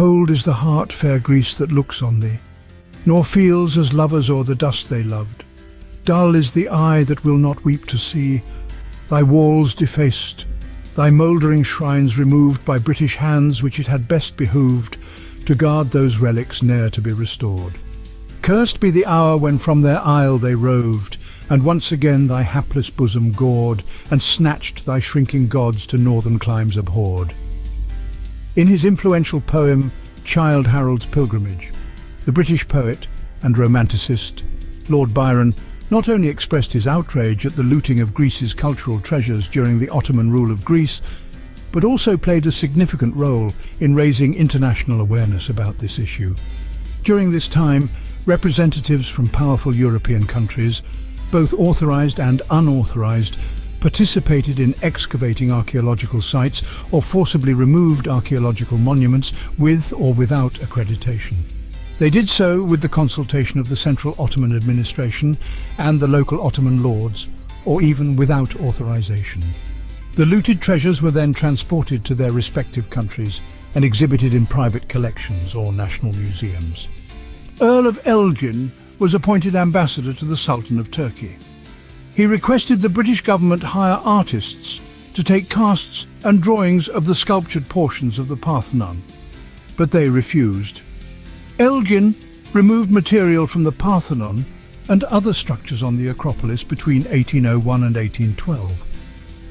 Cold is the heart, fair Greece, that looks on thee, nor feels as lovers o'er the dust they loved. Dull is the eye that will not weep to see thy walls defaced, thy mouldering shrines removed by British hands which it had best behooved to guard those relics ne'er to be restored. Cursed be the hour when from their isle they roved, and once again thy hapless bosom gored, and snatched thy shrinking gods to northern climes abhorred. In his influential poem, Childe Harold's Pilgrimage, the British poet and romanticist Lord Byron not only expressed his outrage at the looting of Greece's cultural treasures during the Ottoman rule of Greece, but also played a significant role in raising international awareness about this issue. During this time, representatives from powerful European countries, both authorized and unauthorized, participated in excavating archaeological sites or forcibly removed archaeological monuments with or without accreditation. They did so with the consultation of the Central Ottoman Administration and the local Ottoman lords, or even without authorization. The looted treasures were then transported to their respective countries and exhibited in private collections or national museums. Earl of Elgin was appointed ambassador to the Sultan of Turkey. He requested the British government hire artists to take casts and drawings of the sculptured portions of the Parthenon, but they refused. Elgin removed material from the Parthenon and other structures on the Acropolis between 1801 and 1812.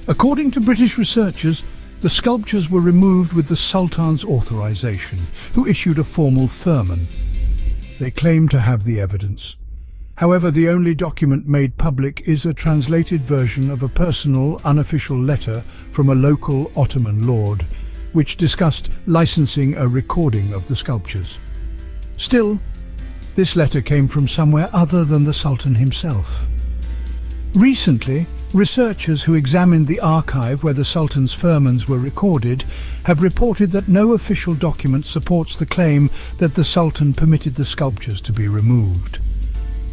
According to British researchers, the sculptures were removed with the Sultan's authorization, who issued a formal firman. They claim to have the evidence. However, the only document made public is a translated version of a personal, unofficial letter from a local Ottoman lord, which discussed licensing a recording of the sculptures. Still, this letter came from somewhere other than the Sultan himself. Recently, researchers who examined the archive where the Sultan's firmans were recorded have reported that no official document supports the claim that the Sultan permitted the sculptures to be removed.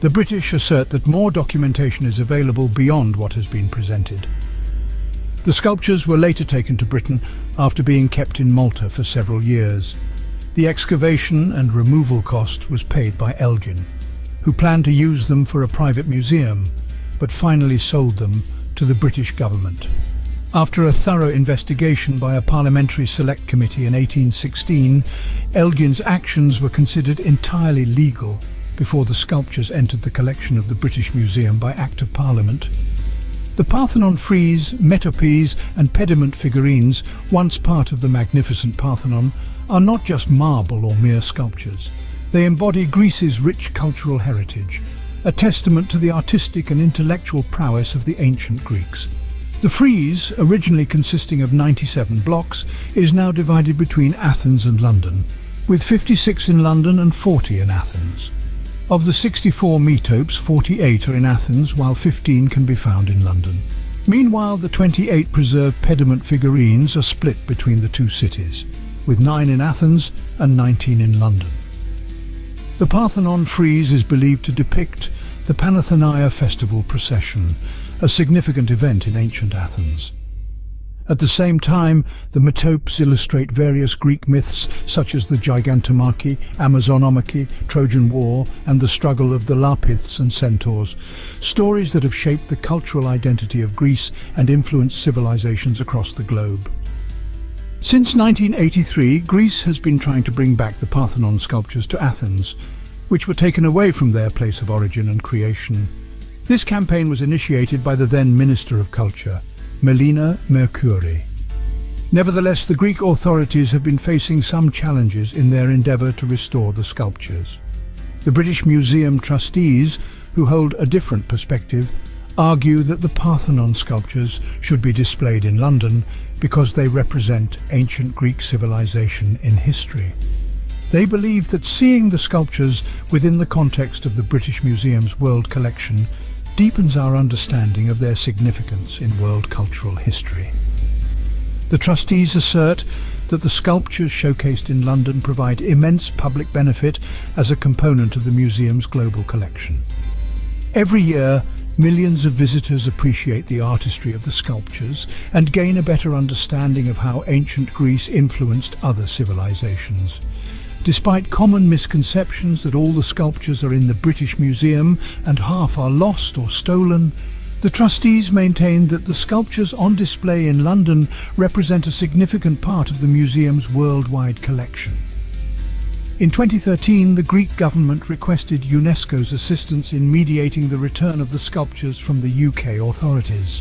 The British assert that more documentation is available beyond what has been presented. The sculptures were later taken to Britain after being kept in Malta for several years. The excavation and removal cost was paid by Elgin, who planned to use them for a private museum, but finally sold them to the British government. After a thorough investigation by a parliamentary select committee in 1816, Elgin's actions were considered entirely legal before the sculptures entered the collection of the British Museum by Act of Parliament. The Parthenon frieze, metopes and pediment figurines, once part of the magnificent Parthenon, are not just marble or mere sculptures. They embody Greece's rich cultural heritage, a testament to the artistic and intellectual prowess of the ancient Greeks. The frieze, originally consisting of 97 blocks, is now divided between Athens and London, with 56 in London and 40 in Athens. Of the 64 metopes, 48 are in Athens, while 15 can be found in London. Meanwhile, the 28 preserved pediment figurines are split between the two cities, with 9 in Athens and 19 in London. The Parthenon frieze is believed to depict the Panathenæa festival procession, a significant event in ancient Athens. At the same time, the metopes illustrate various Greek myths such as the Gigantomachy, Amazonomachy, Trojan War, and the struggle of the Lapiths and Centaurs, stories that have shaped the cultural identity of Greece and influenced civilizations across the globe. Since 1983, Greece has been trying to bring back the Parthenon sculptures to Athens, which were taken away from their place of origin and creation. This campaign was initiated by the then Minister of Culture, Melina Mercouri. Nevertheless, the Greek authorities have been facing some challenges in their endeavour to restore the sculptures. The British Museum trustees, who hold a different perspective, argue that the Parthenon sculptures should be displayed in London because they represent ancient Greek civilization in history. They believe that seeing the sculptures within the context of the British Museum's world collection deepens our understanding of their significance in world cultural history. The trustees assert that the sculptures showcased in London provide immense public benefit as a component of the museum's global collection. Every year, Millions of visitors appreciate the artistry of the sculptures and gain a better understanding of how ancient Greece influenced other civilizations. Despite common misconceptions that all the sculptures are in the British Museum and half are lost or stolen, the trustees maintained that the sculptures on display in London represent a significant part of the museum's worldwide collection. In 2013, the Greek government requested UNESCO's assistance in mediating the return of the sculptures from the UK authorities.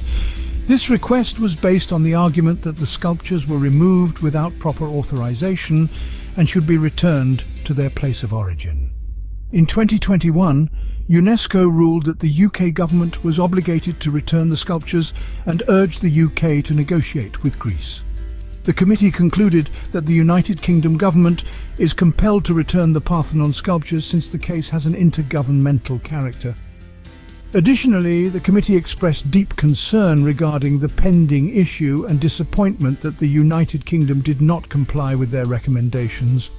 This request was based on the argument that the sculptures were removed without proper authorization and should be returned to their place of origin. In 2021, UNESCO ruled that the UK government was obligated to return the sculptures and urged the UK to negotiate with Greece. The committee concluded that the United Kingdom government is compelled to return the Parthenon sculptures since the case has an intergovernmental character. Additionally, the committee expressed deep concern regarding the pending issue and disappointment that the United Kingdom did not comply with their recommendations.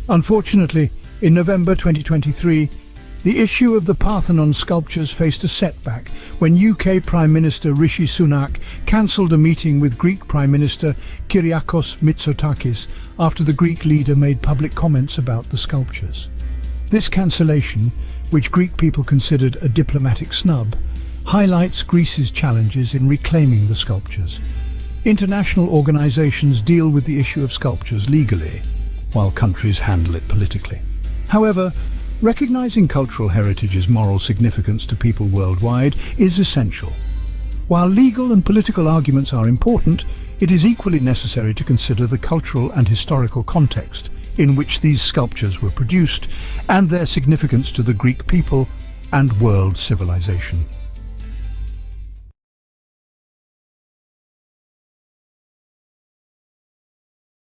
Unfortunately, in November 2023, the issue of the Parthenon sculptures faced a setback when UK Prime Minister Rishi Sunak cancelled a meeting with Greek Prime Minister Kyriakos Mitsotakis after the Greek leader made public comments about the sculptures. This cancellation, which Greek people considered a diplomatic snub, highlights Greece's challenges in reclaiming the sculptures. International organisations deal with the issue of sculptures legally, while countries handle it politically. However, recognizing cultural heritage's moral significance to people worldwide is essential. While legal and political arguments are important, it is equally necessary to consider the cultural and historical context in which these sculptures were produced and their significance to the Greek people and world civilization.